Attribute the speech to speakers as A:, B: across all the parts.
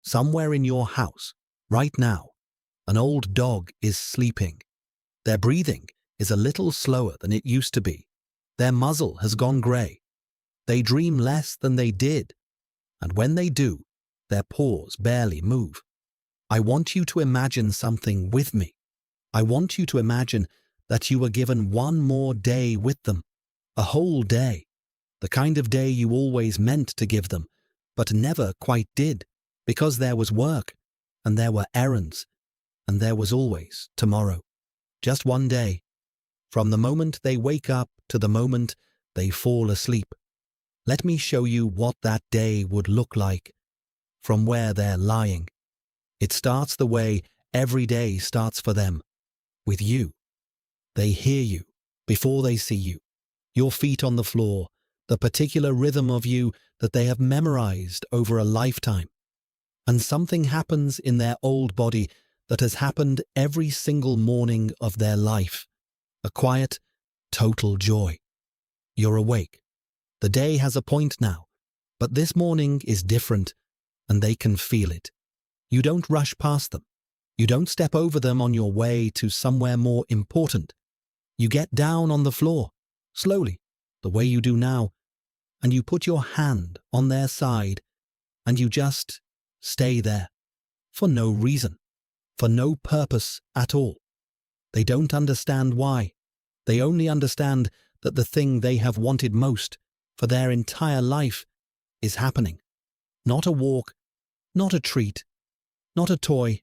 A: Somewhere in your house, right now, an old dog is sleeping. Their breathing is a little slower than it used to be. Their muzzle has gone grey. They dream less than they did, and when they do, their paws barely move. I want you to imagine something with me. I want you to imagine that you were given one more day with them, a whole day, the kind of day you always meant to give them, but never quite did, because there was work, and there were errands, and there was always tomorrow. Just one day, from the moment they wake up to the moment they fall asleep. Let me show you what that day would look like from where they're lying. It starts the way every day starts for them, with you. They hear you before they see you, your feet on the floor, the particular rhythm of you that they have memorized over a lifetime. And something happens in their old body that has happened every single morning of their life. A quiet, total joy. You're awake. The day has a point now, but this morning is different, and they can feel it. You don't rush past them. You don't step over them on your way to somewhere more important. You get down on the floor, slowly, the way you do now, and you put your hand on their side, and you just stay there, for no reason, for no purpose at all. They don't understand why. They only understand that the thing they have wanted most for their entire life is happening. Not a walk, not a treat, not a toy,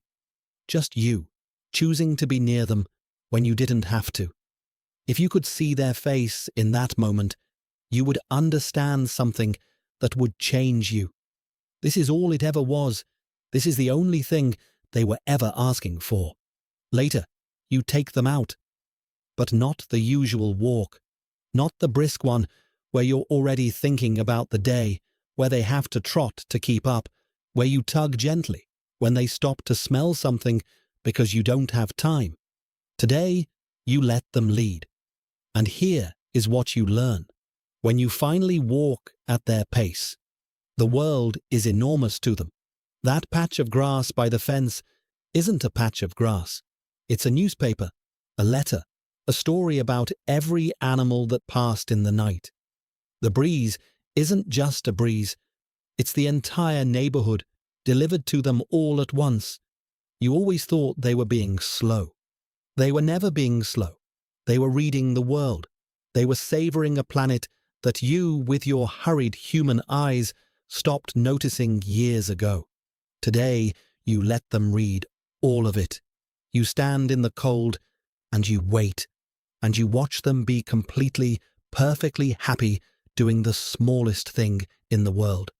A: just you, choosing to be near them when you didn't have to. If you could see their face in that moment, you would understand something that would change you. This is all it ever was. This is the only thing they were ever asking for. Later, you take them out. But not the usual walk. Not the brisk one where you're already thinking about the day, where they have to trot to keep up, where you tug gently when they stop to smell something because you don't have time. Today, you let them lead. And here is what you learn. When you finally walk at their pace, the world is enormous to them. That patch of grass by the fence isn't a patch of grass. It's a newspaper, a letter, a story about every animal that passed in the night. The breeze isn't just a breeze. It's the entire neighborhood, delivered to them all at once. You always thought they were being slow. They were never being slow. They were reading the world. They were savoring a planet that you, with your hurried human eyes, stopped noticing years ago. Today, you let them read all of it. You stand in the cold, and you wait, and you watch them be completely, perfectly happy doing the smallest thing in the world.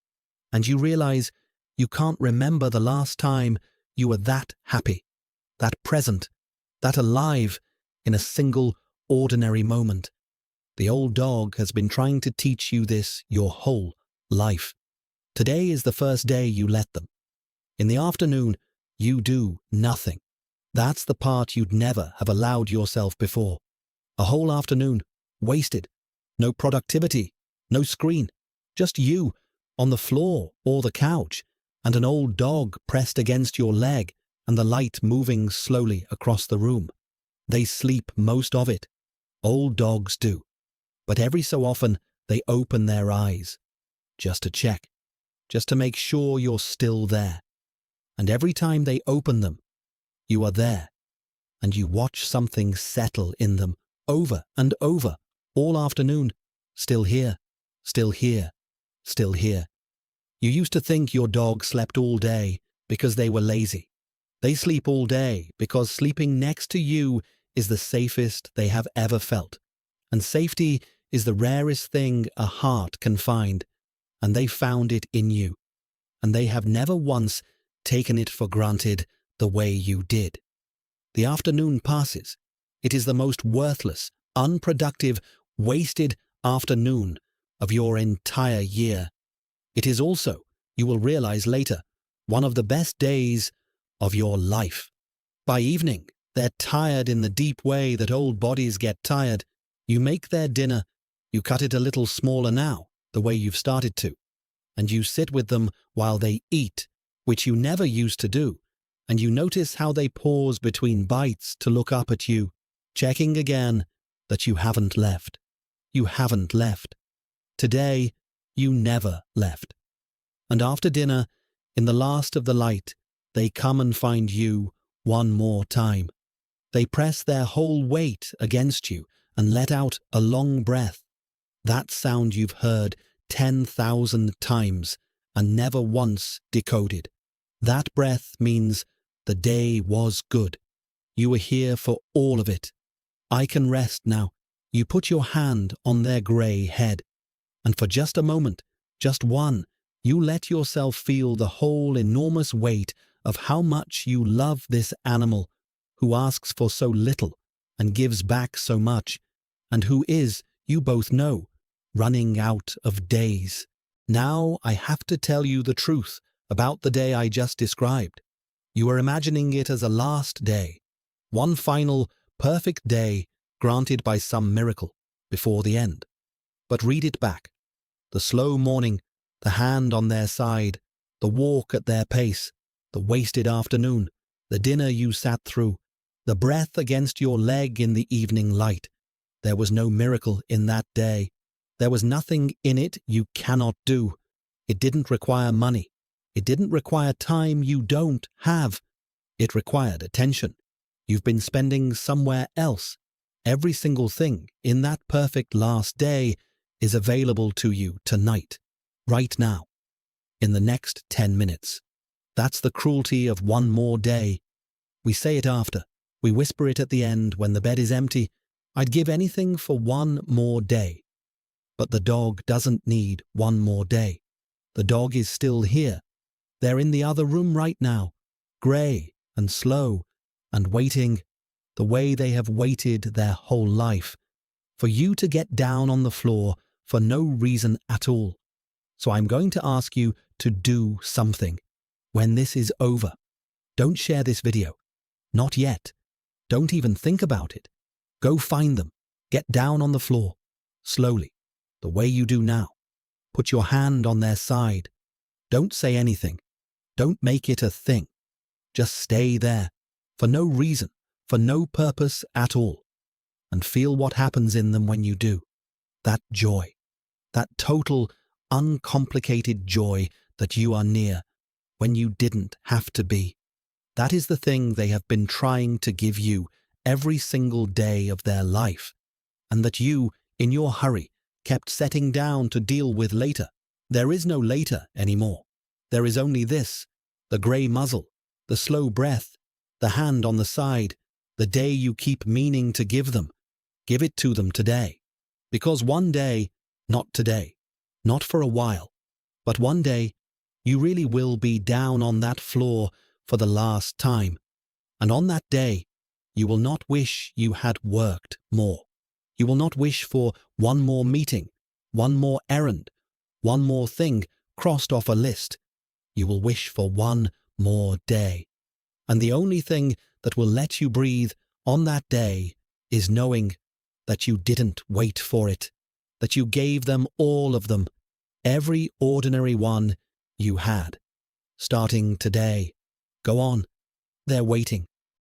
A: And you realize you can't remember the last time you were that happy, that present, that alive in a single, ordinary moment. The old dog has been trying to teach you this your whole life. Today is the first day you let them. In the afternoon, you do nothing. That's the part you'd never have allowed yourself before. A whole afternoon, wasted. No productivity, no screen. Just you, on the floor or the couch, and an old dog pressed against your leg, and the light moving slowly across the room. They sleep most of it. Old dogs do. But every so often, they open their eyes. Just to check. Just to make sure you're still there. And every time they open them, you are there. And you watch something settle in them over and over, all afternoon. Still here, still here, still here. You used to think your dog slept all day because they were lazy. They sleep all day because sleeping next to you is the safest they have ever felt. And safety is the rarest thing a heart can find. And they found it in you. And they have never once taken it for granted the way you did. The afternoon passes. It is the most worthless, unproductive, wasted afternoon of your entire year. It is also, you will realize later, one of the best days of your life. By evening, they're tired in the deep way that old bodies get tired. You make their dinner, you cut it a little smaller now, the way you've started to, and you sit with them while they eat, which you never used to do, and you notice how they pause between bites to look up at you, checking again that you haven't left. You haven't left. Today, you never left. And after dinner, in the last of the light, they come and find you one more time. They press their whole weight against you and let out a long breath. That sound you've heard 10,000 times and never once decoded. That breath means the day was good. You were here for all of it. I can rest now. You put your hand on their grey head, and for just a moment, just one, you let yourself feel the whole enormous weight of how much you love this animal who asks for so little and gives back so much, and who is, you both know, running out of days. Now I have to tell you the truth about the day I just described. You are imagining it as a last day, one final, perfect day granted by some miracle before the end. But read it back. The slow morning, the hand on their side, the walk at their pace, the wasted afternoon, the dinner you sat through, the breath against your leg in the evening light. There was no miracle in that day. There was nothing in it you cannot do. It didn't require money. It didn't require time you don't have. It required attention you've been spending somewhere else. Every single thing in that perfect last day is available to you tonight, right now, in the next 10 minutes. That's the cruelty of one more day. We say it after. We whisper it at the end when the bed is empty. I'd give anything for one more day. But the dog doesn't need one more day. The dog is still here. They're in the other room right now, grey and slow and waiting the way they have waited their whole life, for you to get down on the floor for no reason at all. So I'm going to ask you to do something. When this is over, don't share this video. Not yet. Don't even think about it. Go find them. Get down on the floor, slowly, the way you do now. Put your hand on their side. Don't say anything. Don't make it a thing. Just stay there, for no reason, for no purpose at all. And feel what happens in them when you do. That joy. That total, uncomplicated joy that you are near when you didn't have to be. That is the thing they have been trying to give you every single day of their life, and that you, in your hurry, kept setting down to deal with later. There is no later anymore. There is only this, the grey muzzle, the slow breath, the hand on the side, the day you keep meaning to give them. Give it to them today. Because one day, not today, not for a while, but one day, you really will be down on that floor for the last time. And on that day, you will not wish you had worked more. You will not wish for one more meeting, one more errand, one more thing crossed off a list. You will wish for one more day. And the only thing that will let you breathe on that day is knowing that you didn't wait for it, that you gave them all of them, every ordinary one you had. Starting today. Go on. They're waiting.